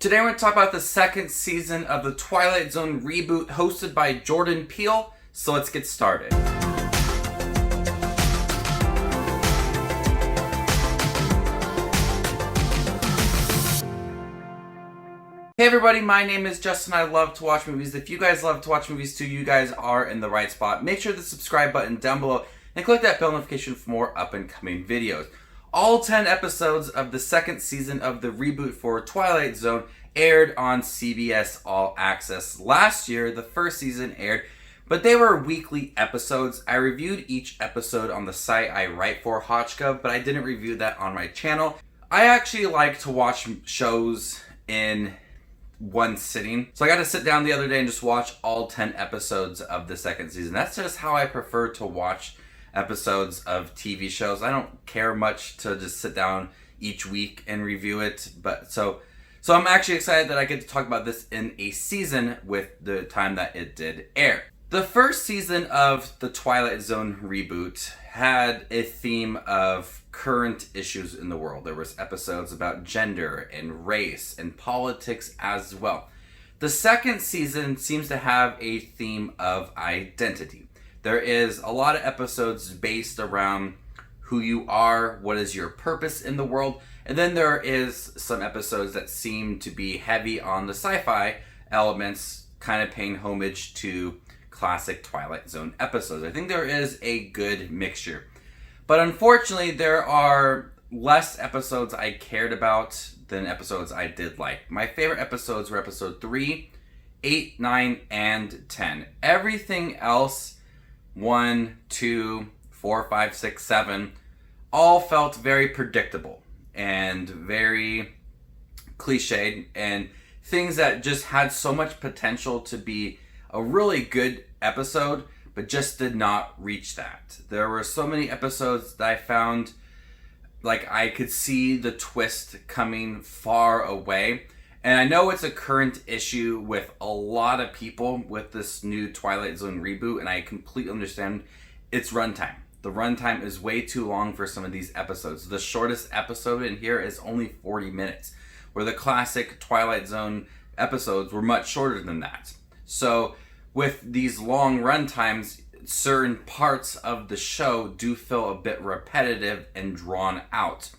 Today we're going to talk about the second season of the Twilight Zone reboot hosted by Jordan Peele, so let's get started. Hey everybody, my name is Justin. I love to watch movies. If you guys love to watch movies too, you guys are in the right spot. Make sure to subscribe button down below and click that bell notification for more up and coming videos. All 10 episodes of the second season of the reboot for Twilight Zone aired on CBS All Access. Last year, the first season aired, but they were weekly episodes. I reviewed each episode on the site I write for, HotchGov, but I didn't review that on my channel. I actually like to watch shows in one sitting. So I got to sit down the other day and just watch all 10 episodes of the second season. That's just how I prefer to watch episodes of TV shows. I don't care much to just sit down each week and review it, but so I'm actually excited that I get to talk about this in a season with the time that it did air. The first season of the Twilight Zone reboot had a theme of current issues in the world. There was episodes about gender and race and politics as well. The second season seems to have a theme of identity. There is a lot of episodes based around who you are, what is your purpose in the world, and then there is some episodes that seem to be heavy on the sci-fi elements, kind of paying homage to classic Twilight Zone episodes. I think there is a good mixture. But unfortunately, there are less episodes I cared about than episodes I did like. My favorite episodes were episode 3, 8, 9, and 10. Everything else, 1, 2, 4, 5, 6, 7, all felt very predictable and very cliched and things that just had so much potential to be a really good episode, but just did not reach that. There were so many episodes that I found like I could see the twist coming far away. And I know it's a current issue with a lot of people with this new Twilight Zone reboot, and I completely understand its runtime. The runtime is way too long for some of these episodes. The shortest episode in here is only 40 minutes, where the classic Twilight Zone episodes were much shorter than that. So with these long runtimes, certain parts of the show do feel a bit repetitive and drawn out.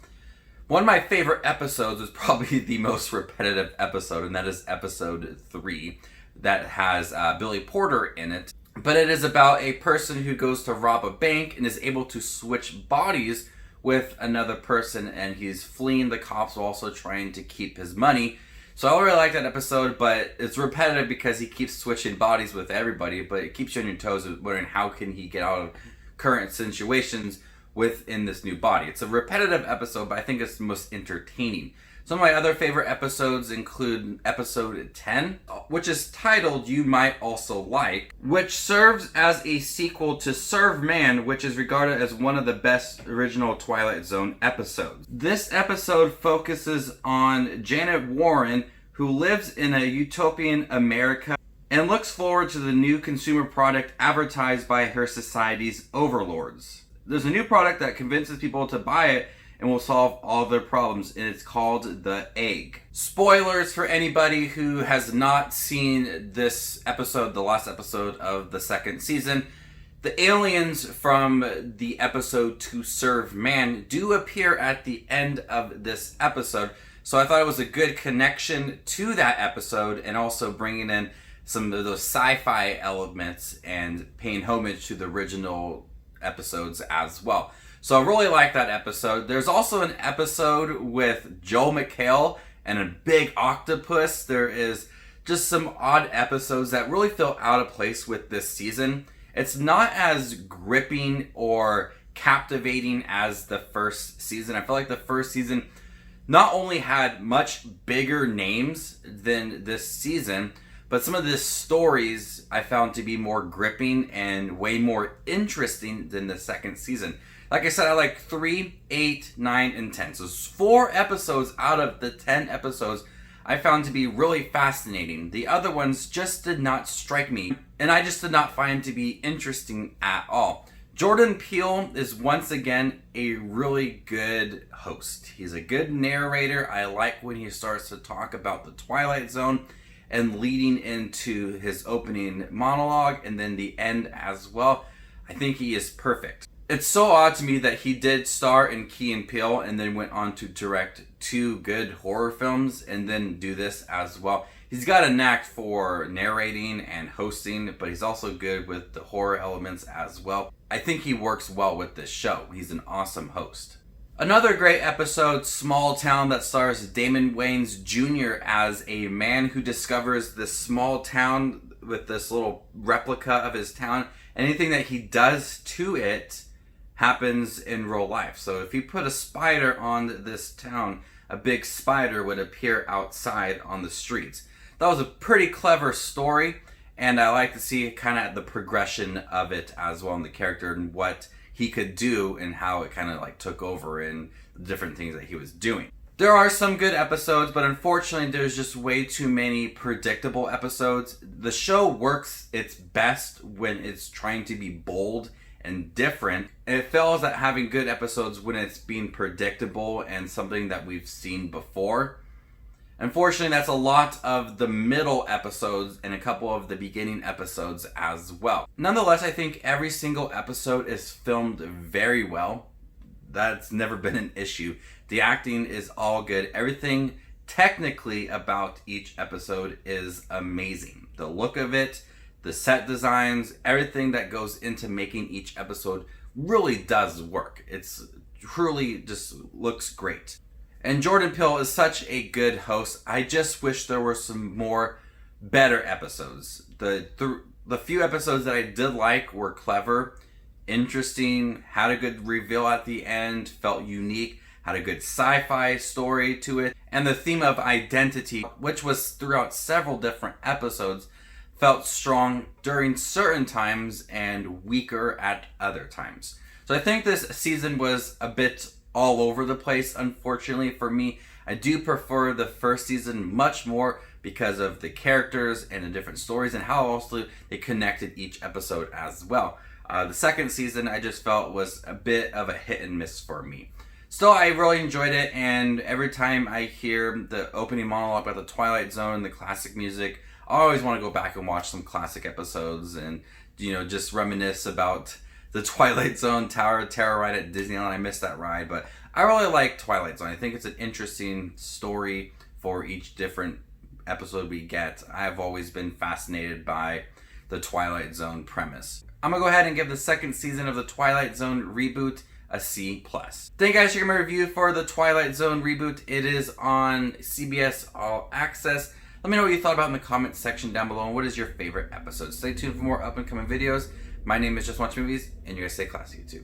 One of my favorite episodes is probably the most repetitive episode, and that is episode 3 that has Billy Porter in it. But it is about a person who goes to rob a bank and is able to switch bodies with another person, and he's fleeing the cops while also trying to keep his money. So I really like that episode, but it's repetitive because he keeps switching bodies with everybody, but it keeps you on your toes wondering how can he get out of current situations within this new body. It's a repetitive episode, but I think it's the most entertaining. Some of my other favorite episodes include episode 10, which is titled You Might Also Like, which serves as a sequel to Serve Man, which is regarded as one of the best original Twilight Zone episodes. This episode focuses on Janet Warren, who lives in a utopian America and looks forward to the new consumer product advertised by her society's overlords. There's a new product that convinces people to buy it and will solve all their problems, and it's called the egg. Spoilers for anybody who has not seen this episode, the last episode of the second season. The aliens from the episode To Serve Man do appear at the end of this episode, so I thought it was a good connection to that episode and also bringing in some of those sci-fi elements and paying homage to the original episodes as well. So I really like that episode. There's also an episode with Joel McHale and a big octopus. There is just some odd episodes that really feel out of place with this season. It's not as gripping or captivating as the first season. I feel like the first season not only had much bigger names than this season, but some of the stories I found to be more gripping and way more interesting than the second season. Like I said, I like 3, 8, 9, and 10. So 4 episodes out of the 10 episodes I found to be really fascinating. The other ones just did not strike me, and I just did not find to be interesting at all. Jordan Peele is once again a really good host. He's a good narrator. I like when he starts to talk about the Twilight Zone and leading into his opening monologue and then the end as well. I think he is perfect. It's so odd to me that he did star in Key and Peele and then went on to direct 2 good horror films and then do this as well. He's got a knack for narrating and hosting, but he's also good with the horror elements as well. I think he works well with this show. He's an awesome host. Another great episode, Small Town, that stars Damon Wayans Jr. as a man who discovers this small town with this little replica of his town. Anything that he does to it happens in real life. So if you put a spider on this town, a big spider would appear outside on the streets. That was a pretty clever story, and I like to see kind of the progression of it as well in the character and what he could do and how it kind of like took over and the different things that he was doing. There are some good episodes, but unfortunately there's just way too many predictable episodes. The show works its best when it's trying to be bold and different. And it fails at having good episodes when it's being predictable and something that we've seen before. Unfortunately, that's a lot of the middle episodes and a couple of the beginning episodes as well. Nonetheless, I think every single episode is filmed very well. That's never been an issue. The acting is all good. Everything technically about each episode is amazing. The look of it, the set designs, everything that goes into making each episode really does work. It's truly just looks great. And Jordan Peele is such a good host. I just wish there were some more better episodes. The few episodes that I did like were clever, interesting, had a good reveal at the end, felt unique, had a good sci-fi story to it, and the theme of identity, which was throughout several different episodes, felt strong during certain times and weaker at other times. So I think this season was a bit all over the place, unfortunately for me. I do prefer the first season much more because of the characters and the different stories and how also they connected each episode as well. The second season I just felt was a bit of a hit and miss for me. Still, I really enjoyed it, and every time I hear the opening monologue about the Twilight Zone, the classic music, I always want to go back and watch some classic episodes and, just reminisce about the Twilight Zone Tower of Terror ride at Disneyland. I missed that ride, but I really like Twilight Zone. I think it's an interesting story for each different episode we get. I've always been fascinated by the Twilight Zone premise. I'm going to go ahead and give the second season of the Twilight Zone reboot a C+. Thank you guys for my review for the Twilight Zone reboot. It is on CBS All Access. Let me know what you thought about in the comments section down below, and what is your favorite episode. Stay tuned for more up and coming videos. My name is Just Watch Movies, and you guys stay classy, YouTube.